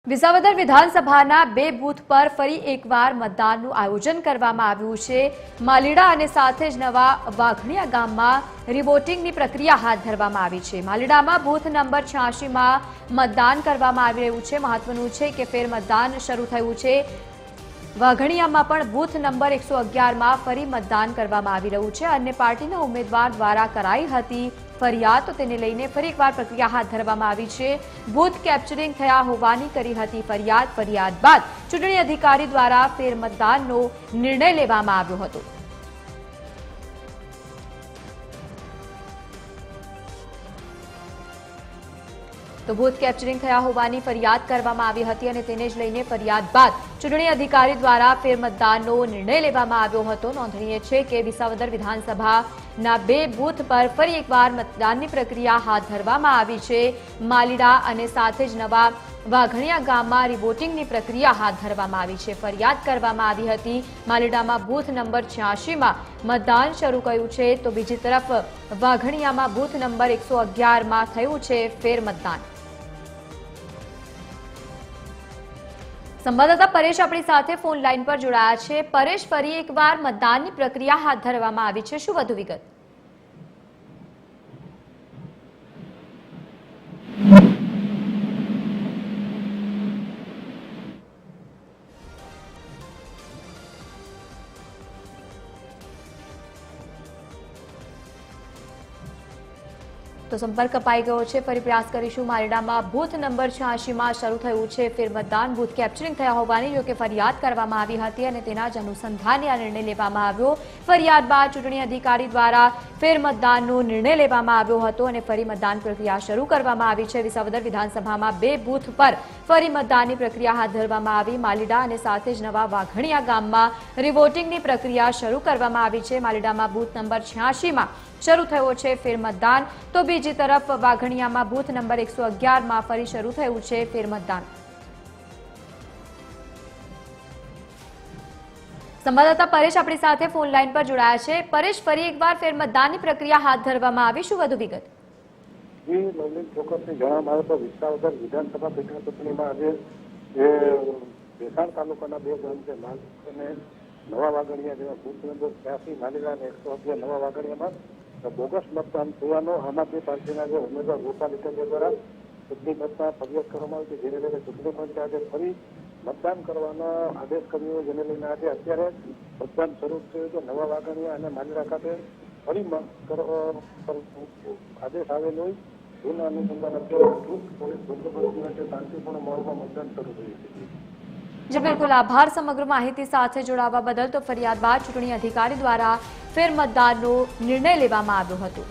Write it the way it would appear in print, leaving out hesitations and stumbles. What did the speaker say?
વિસાવદર વિધાનસભાના બે બૂથ પર ફરી એકવાર મતદાનનું આયોજન કરવામાં આવ્યું છે। માલીડા અને સાથે જ નવા વાઘણિયા ગામમાં રિવોટિંગની પ્રક્રિયા હાથ ધરવામાં આવી છે। માલીડામાં બૂથ નંબર 86 માં મતદાન કરવામાં આવી રહ્યું છે। મહત્વનું છે કે ફેર મતદાન શરૂ થયું છે। વાઘણિયામાં પણ બૂથ નંબર 111 માં ફરી મતદાન કરવામાં આવી રહ્યું છે। અન્ય પાર્ટીના ઉમેદવાર દ્વારા કરાઈ હતી ફરિયાદ, તો તેને લઈને ફરી એકવાર પ્રક્રિયા હાથ ધરવામાં આવી છે। બૂથ કેપ્ચરિંગ થયા હોવાની કરી હતી ફરિયાદ બાદ ચૂંટણી અધિકારી દ્વારા ફેર મતદાનનો નિર્ણય લેવામાં આવ્યો હતો। તો બૂથ કેપ્ચરિંગ થયા હોવાની ફરિયાદ કરવામાં આવી હતી અને તેને જ લઈને ફરિયાદ બાદ ચૂંટણી અધિકારી દ્વારા ફેર મતદાનનો નિર્ણય લેવામાં આવ્યો હતો। નોંધનીય છે કે વિસાવદર વિધાનસભાના બે બૂથ પર ફરી એકવાર મતદાનની પ્રક્રિયા હાથ ધરવામાં આવી છે। માલીડા અને સાથે જ નવા વાઘણિયા ગામમાં રિવોટિંગની પ્રક્રિયા હાથ ધરવામાં આવી છે। ફરિયાદ કરવામાં આવી હતી માલીડામાં બૂથ નંબર 86 માં મતદાન શરૂ કર્યું છે, તો બીજી તરફ વાઘણિયામાં બૂથ નંબર 111 માં થયું છે ફેર મતદાન। સંવાદદાતા પરેશ આપણી સાથે ફોન લાઈન પર જોડાયા છે। પરેશ, ફરી એકવાર મતદાનની પ્રક્રિયા હાથ ધરવામાં આવી છે, શું વધુ વિગત? તો સંપર્ક કપાઈ ગયો છે, ફરી પ્રયાસ કરીશું। માલીડામાં બૂથ નંબર 86 માં શરૂ થયું છે ફેર મતદાન। બૂથ કેપ્ચરિંગ થયા હોવાની જો કે ફરિયાદ કરવામાં આવી હતી અને તેના જ અનુસંધાને આ નિર્ણય લેવામાં આવ્યો। ફરિયાદ બાદ ચૂંટણી અધિકારી દ્વારા ફેર મતદાનનો નિર્ણય લેવામાં આવ્યો હતો અને ફરી મતદાન પ્રક્રિયા શરૂ કરવામાં આવી છે। વિસાવદર વિધાનસભામાં બે બૂથ પર ફરી મતદાનની પ્રક્રિયા હાથ ધરવામાં આવી। માલીડા અને સાથે જ નવા વાઘણિયા ગામમાં રિવોટિંગની પ્રક્રિયા શરૂ કરવામાં આવી છે। માલીડામાં બૂથ નંબર 86 માં શરૂ થયો છે ફેર મતદાન, તો બીજી તરફ વાઘણિયામાં બૂથ નંબર 111 માં ફરી શરૂ થયું છે ફેર મતદાન। સંવાદદાતા પરેશ આપણી સાથે ફોન લાઈન પર જોડાયા છે। પરેશ, ફરી એકવાર ફેર મતદાનની પ્રક્રિયા હાથ ધરવામાં આવી, શું વધુ વિગત? ચોક્કસથી જણાવવામાં આવે તો વિસાવદર વિધાનસભા પેટા ચૂંટણીમાં આજે જે ભેસાણ તાલુકાના બે ગામ છે માલિક અને નવા વાઘણિયા જેવા બૂથ નંબર 86 માલીડા અને 111 નવા વાઘણિયામાં બોગસ મતદાન થવાનો આમ આદમી પાર્ટીના જે ઉમેદવાર ગોપાલ ઇટાલિયા દ્વારા ચૂંટણી પંચમાં ફરિયાદ કરવામાં આવી છે, જેને લઈને ચૂંટણી પંચે આજે ફરી મતદાન કરવાનો આદેશ કર્યો, જેને લઈને આજે અત્યારે મતદાન શરૂ થયું છે। નવા વાઘણિયા અને માલીડા ખાતે ફરી આદેશ આવેલો હોય જેના અનુસંધાન અત્યારે પોલીસ બંદોબસ્ત માટે શાંતિપૂર્ણ માહોલમાં મતદાન શરૂ થયું છે। જી બિલકુલ, આભાર સમગ્ર માહિતી સાથે જોડાવા બદલ। તો ફરિયાદ બાદ ચૂંટણી અધિકારી દ્વારા ફેર મતદાનનો નિર્ણય લેવામાં આવ્યો હતો।